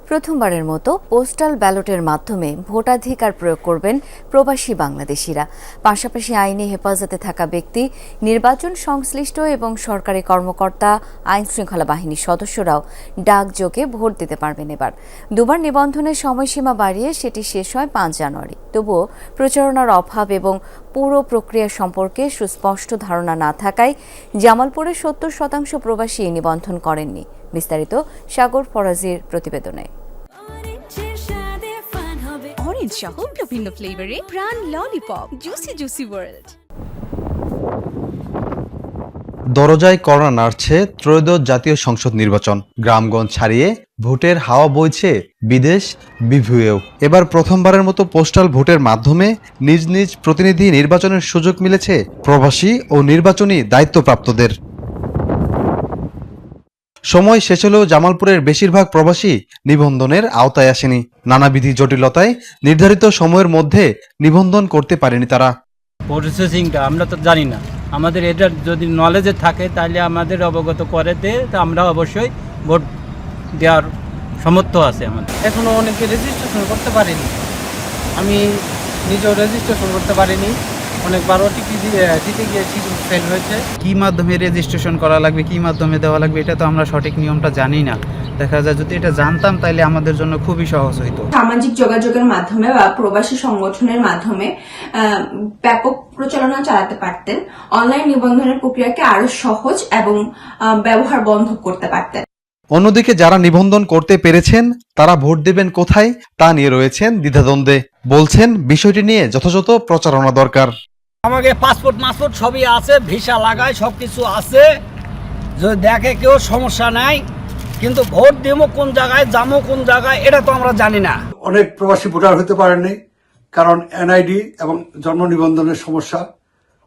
প্রথমবারের মতো পোস্টাল ব্যালটের মাধ্যমে ভোটাধিকার প্রয়োগ করবেন প্রবাসী বাংলাদেশিরা। পাশাপাশি আইনি হেফাজতে থাকা ব্যক্তি, নির্বাচন সংশ্লিষ্ট এবং সরকারি কর্মকর্তা, আইনশৃঙ্খলা বাহিনীর সদস্যরাও ডাকযোগে ভোট দিতে পারবেন। এবার দুবার নিবন্ধনের সময়সীমা বাড়িয়ে সেটি শেষ হয় 5 জানুয়ারি। তবুও প্রচারণার অভাব এবং পুরো প্রক্রিয়া সম্পর্কে সুস্পষ্ট ধারণা না থাকায় জামালপুরে 70% প্রবাসী নিবন্ধন করেননি। বিস্তারিত সাগর ফরাজির প্রতিবেদনে। অরেঞ্জ সহ বিভিন্ন ফ্লেভারে প্রাণ ললিপপ, জুসি ওয়ার্ল্ড। দরজায় কড়া নাড়ছে ত্রয়োদশ জাতীয় সংসদ নির্বাচন। গ্রামগঞ্জ ছাড়িয়ে ভোটের হাওয়া বইছে বিদেশ বিভুঁয়েও। এবার প্রথমবারের মতো পোস্টাল ভোটের মাধ্যমে নিজ নিজ প্রতিনিধি নির্বাচনের সুযোগ মিলেছে প্রবাসী ও নির্বাচনী দায়িত্বপ্রাপ্তদের। সময় শেষ হলেও জামালপুরের বেশিরভাগ প্রবাসী নিবন্ধনের আওতায় আসেনি। নানাবিধি জটিলতায় নির্ধারিত সময়ের মধ্যে নিবন্ধন করতে পারেনি তারা। প্রসেসিংটা আমরা তো জানি না, আমাদের এটা যদি নলেজে থাকে তাহলে আমাদের অবগত করে দিয়ে আমরা অবশ্যই ভোট দেওয়ার সামর্থ্য আছে আমাদের। এখনও অনেকে রেজিস্ট্রেশন করতে পারেনি, আমি নিজেও রেজিস্ট্রেশন করতে পারিনি, অনেকবার ওটিপি দিতে গিয়েছি, ফেল হয়েছে। কী মাধ্যমে রেজিস্ট্রেশন করা লাগবে, কী মাধ্যমে দেওয়া লাগবে, এটা তো আমরা সঠিক নিয়মটা জানি না। দেখা যায় যদি এটা জানতাম তাহলে আমাদের জন্য খুবই সহজ হইতো। সামাজিক যোগাযোগের মাধ্যমে বা প্রবাসী সংগঠনের মাধ্যমে ব্যাপক প্রচারণা চালাতে পারতেন, অনলাইন নিবন্ধনের প্রক্রিয়াকে আরো সহজ এবং ব্যবহার বন্ধ করতে পারতেন। অন্যদিকে যারা নিবন্ধন করতে পেরেছেন তারা ভোট দেবেন কোথায় তা নিয়ে রয়েছেন দ্বিধাদ্বন্দ্বে। বলছেন বিষয়টি নিয়ে যথাযথ প্রচারণা দরকার। আমাকে পাসপোর্ট সবই আছে, ভিসা লাগায় সবকিছু আছে, যদি দেখে কেউ সমস্যা নাই, কিন্তু ভোট দেবো কোন জায়গায়, যাবো কোন জায়গায় এটা তো আমরা জানি না। অনেক প্রবাসী ভোটার হতে পারেননি, কারণ এনআইডি এবং জন্ম নিবন্ধনের সমস্যা।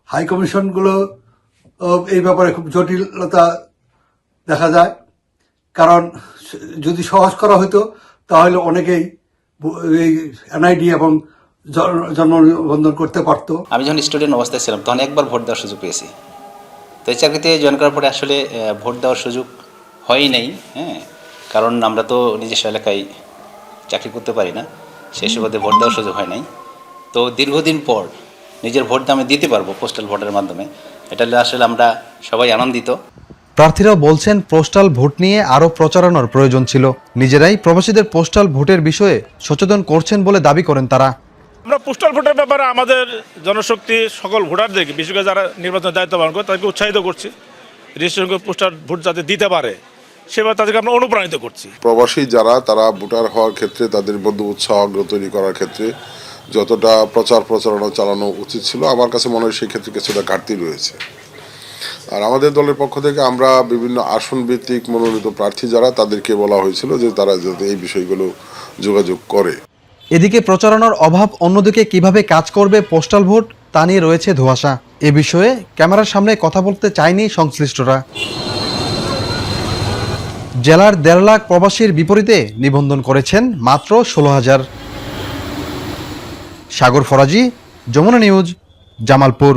হাই কমিশনগুলো এই ব্যাপারে খুব জটিলতা দেখা যায়, কারণ যদি সহজ করা হতো তাহলে অনেকেই এই এনআইডি এবং জন্ম নিবন্ধন করতে পারতো। আমি যখন স্টুডেন্ট অবস্থায় ছিলাম তখন একবার ভোট দেওয়ার সুযোগ পেয়েছি। তো এই চাকরিতে জয়েন করার পরে আসলে ভোট দেওয়ার সুযোগ হয়ই নাই। কারণ আমরা তো নিজস্ব এলাকায় চাকরি করতে পারি না, সেই সুবাদে ভোট দেওয়ার সুযোগ হয় নাই। তো দীর্ঘদিন পর নিজের ভোটটা আমি দিতে পারবো পোস্টাল ভোটের মাধ্যমে, এটা আসলে আমরা সবাই আনন্দিত। প্রার্থীরা বলছেন পোস্টাল ভোট নিয়ে আরও প্রচারণার প্রয়োজন ছিল। নিজেরাই প্রবাসীদের পোস্টাল ভোটের বিষয়ে সচেতন করছেন বলে দাবি করেন তারা। আমরা পোস্টাল ভোটের ব্যাপারে আমাদের জনশক্তি সকল ভোটারদেরকে, বিশেষ করে যারা নির্বাচনের দায়িত্ব পালন করে তাদেরকে উৎসাহিত করছি, রেজিস্ট্রেশন করে পোস্টাল ভোট যাতে দিতে পারে সেভাবে তাদেরকে আমরা অনুপ্রাণিত করছি। প্রবাসী যারা তারা ভোটার হওয়ার ক্ষেত্রে তাদের মধ্যে উৎসাহ তৈরি করার ক্ষেত্রে যতটা প্রচারণা চালানো উচিত ছিল, আমার কাছে মনে হয় সেই ক্ষেত্রে কিছুটা ঘাটতি রয়েছে। আর আমাদের দলের পক্ষ থেকে আমরা বিভিন্ন আসন ভিত্তিক মনোনীত প্রার্থী যারা, তাদেরকে বলা হয়েছিল যে তারা যাতে এই বিষয়গুলো যোগাযোগ করে। এদিকে প্রচারণার অভাব, অন্যদিকে কিভাবে কাজ করবে পোস্টাল ভোট তা নিয়ে রয়েছে ধোঁয়াশা। এ বিষয়ে ক্যামেরার সামনে কথা বলতে চায়নি সংশ্লিষ্টরা। জেলার 1.5 লাখ প্রবাসীর বিপরীতে নিবন্ধন করেছেন মাত্র 16,000। সাগর ফরাজি, যমুনা নিউজ, জামালপুর।